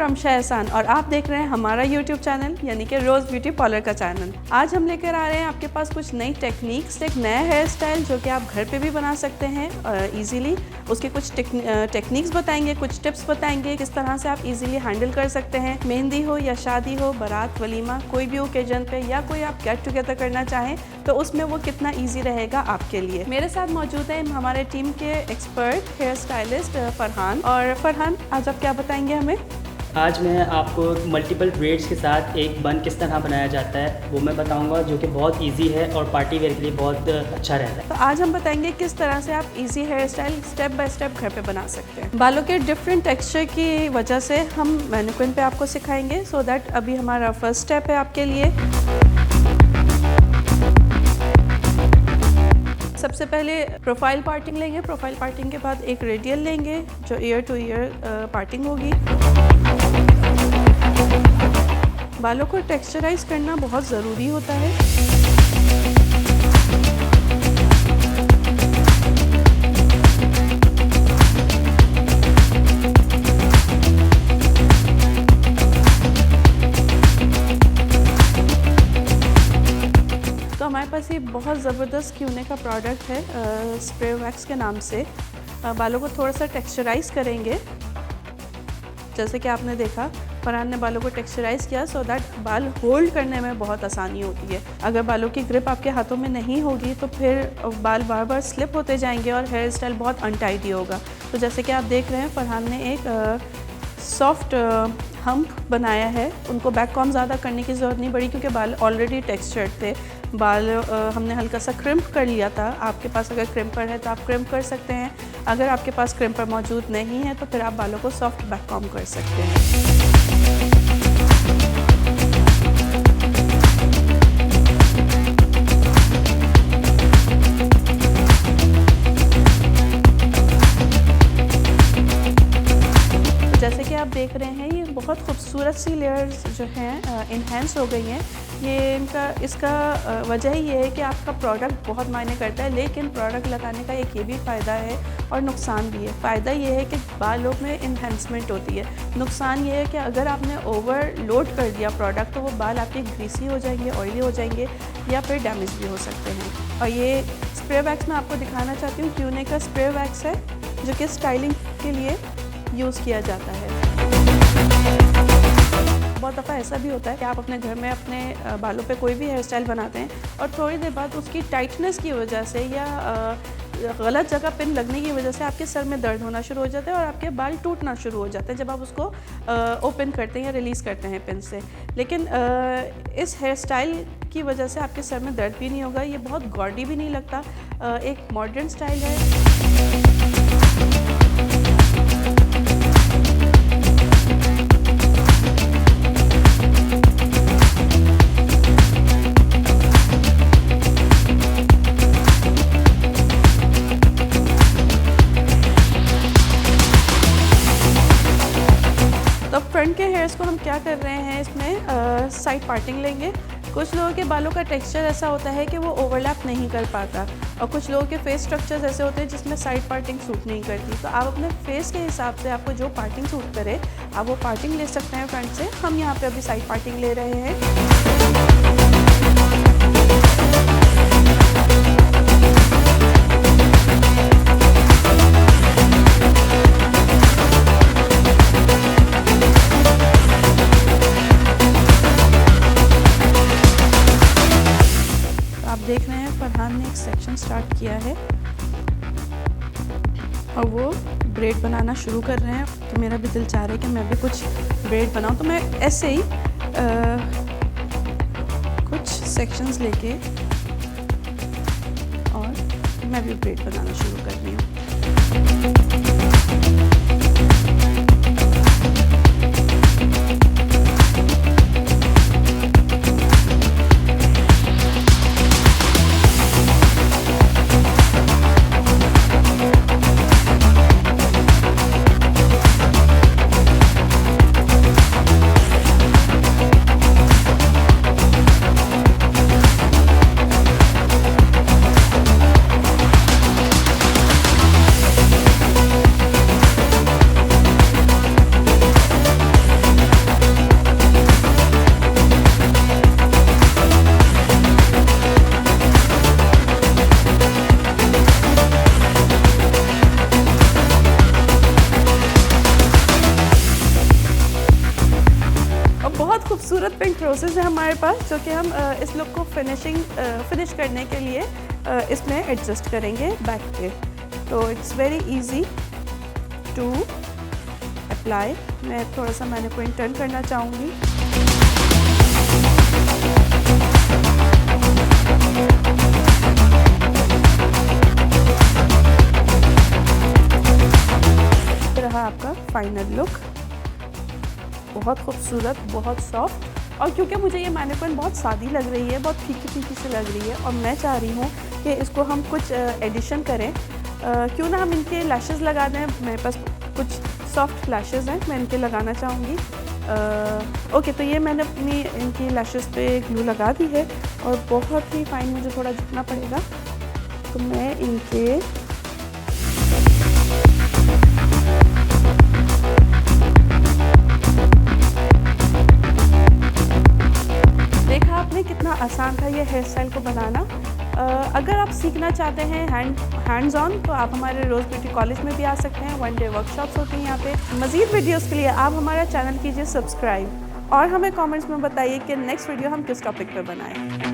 रमशा एहसान और आप देख रहे हैं हमारा YouTube चैनल यानी कि रोज़ ब्यूटी पार्लर का चैनल। आज हम लेकर आ रहे हैं आपके पास कुछ नई टेक्निक्स, एक नया हेयर स्टाइल जो कि आप घर पे भी बना सकते हैं इजीली। उसके कुछ टेक्निक्स बताएंगे, कुछ टिप्स बताएंगे किस तरह से आप इजीली हैंडल कर सकते हैं। मेहंदी हो या शादी हो, बारात, वलीमा, कोई भी ओकेजन पे या कोई आप गेट टुगेदर करना चाहें तो उसमें वो कितना ईजी रहेगा आपके लिए। मेरे साथ मौजूद है हमारे टीम के एक्सपर्ट हेयर स्टाइलिस्ट फरहान। और फरहान, आज आप क्या बताएंगे हमें? आज मैं आपको मल्टीपल ब्रेड्स के साथ एक बन किस तरह बनाया जाता है वो मैं बताऊंगा, जो कि बहुत इजी है और पार्टी वेयर के लिए बहुत अच्छा रहता है। तो आज हम बताएंगे किस तरह से आप easy hair style step by step घर पे बना सकते हैं। बालों के डिफरेंट टेक्सचर की वजह से हम मैनिक्विन पे आपको सिखाएंगे, सो दैट अभी हमारा फर्स्ट स्टेप है आपके लिए। सबसे पहले प्रोफाइल पार्टिंग लेंगे। प्रोफाइल पार्टिंग के बाद एक रेडियल लेंगे जो ईयर टू ईयर पार्टिंग होगी। बालों को टेक्सचराइज करना बहुत ज़रूरी होता है। तो हमारे पास ये बहुत ज़बरदस्त क्यूने का प्रोडक्ट है स्प्रे वैक्स के नाम से। बालों को थोड़ा सा टेक्सचराइज करेंगे। जैसे कि आपने देखा फरहान ने बालों को टेक्सचराइज किया सो दैट बाल होल्ड करने में बहुत आसानी होती है। अगर बालों की ग्रिप आपके हाथों में नहीं होगी तो फिर बाल बार बार स्लिप होते जाएंगे और हेयर स्टाइल बहुत अनटाइडी होगा। तो जैसे कि आप देख रहे हैं फरहान ने एक सॉफ्ट हम्प बनाया है। उनको बैक कॉम ज़्यादा करने की ज़रूरत नहीं पड़ी क्योंकि बाल ऑलरेडी टेक्सचर्ड थे। बाल हमने हल्का सा क्रिम्प कर लिया था। आपके पास अगर क्रिम्पर है तो आप क्रिम्प कर सकते हैं। अगर आपके पास क्रिम्पर मौजूद नहीं है तो फिर आप बालों को सॉफ्ट बैक कॉम कर सकते हैं। जैसे कि आप देख रहे हैं ये बहुत खूबसूरत सी लेयर्स जो हैं इन्हेंस हो गई हैं। ये इसका वजह ये है कि आपका प्रोडक्ट बहुत मायने करता है, लेकिन प्रोडक्ट लगाने का एक ये भी फ़ायदा है और नुकसान भी है। फ़ायदा ये है कि बालों में इन्हेंसमेंट होती है। नुकसान ये है कि अगर आपने ओवरलोड कर दिया प्रोडक्ट तो वो बाल आपके ग्रीसी हो जाएंगे, ऑयली हो जाएंगे या फिर डैमेज भी हो सकते हैं। और ये स्प्रे वैक्स मैं आपको दिखाना चाहती हूँ। क्यूने का स्प्रे वैक्स है जो कि स्टाइलिंग के लिए यूज़ किया जाता है। बहुत दफ़ा ऐसा भी होता है कि आप अपने घर में अपने बालों पे कोई भी हेयर स्टाइल बनाते हैं और थोड़ी देर बाद उसकी टाइटनेस की वजह से या गलत जगह पिन लगने की वजह से आपके सर में दर्द होना शुरू हो जाता है और आपके बाल टूटना शुरू हो जाते हैं जब आप उसको ओपन करते हैं या रिलीज़ करते हैं पिन से। लेकिन इस हेयर स्टाइल की वजह से आपके सर में दर्द भी नहीं होगा। ये बहुत गॉडी भी नहीं लगता, एक मॉडर्न स्टाइल है। तो फ्रंट के हेयर्स को हम क्या कर रहे हैं, इसमें साइड पार्टिंग लेंगे। कुछ लोगों के बालों का टेक्सचर ऐसा होता है कि वो ओवरलैप नहीं कर पाता और कुछ लोगों के फेस स्ट्रक्चर्स ऐसे होते हैं जिसमें साइड पार्टिंग सूट नहीं करती। तो आप अपने फेस के हिसाब से आपको जो पार्टिंग सूट करे आप वो पार्टिंग ले सकते हैं फ्रंट से। हम यहाँ पे अभी साइड पार्टिंग ले रहे हैं। देख रहे हैं फरहान ने एक सेक्शन स्टार्ट किया है और वो ब्रेड बनाना शुरू कर रहे हैं। तो मेरा भी दिल चाह रहा है कि मैं भी कुछ ब्रेड बनाऊं। तो मैं ऐसे ही कुछ सेक्शंस लेके और मैं भी ब्रेड बनाना शुरू कर रही हूँ। पिंक रोसेस है हमारे पास, जो कि हम इस लुक को फिनिश करने के लिए इसमें एडजस्ट करेंगे बैक पे। तो it's very easy to apply. मैं थोड़ा सा मैनिक्विन टर्न करना चाहूँगी। रहा आपका फाइनल लुक, बहुत खूबसूरत, बहुत सॉफ्ट। और क्योंकि मुझे ये मैनिक्विन बहुत सादी लग रही है, बहुत फीकी फीकी सी लग रही है, और मैं चाह रही हूँ कि इसको हम कुछ एडिशन करें, क्यों ना हम इनके लैशेस लगा दें। मेरे पास कुछ सॉफ्ट लैशेस हैं, मैं इनके लगाना चाहूँगी। ओके, तो ये मैंने अपनी इनकी लैशेस पे ग्लू लगा दी है, और बहुत ही फाइन मुझे थोड़ा झुकना पड़ेगा। तो मैं इनके देखा आपने कितना आसान था ये हेयर स्टाइल को बनाना। अगर आप सीखना चाहते हैं हैंड्स ऑन, तो आप हमारे रोज़ ब्यूटी कॉलेज में भी आ सकते हैं। 1 डे वर्कशॉप्स होती हैं यहाँ पे। मज़ीद वीडियोस के लिए आप हमारा चैनल कीजिए सब्सक्राइब, और हमें कमेंट्स में बताइए कि नेक्स्ट वीडियो हम किस टॉपिक पे बनाएं।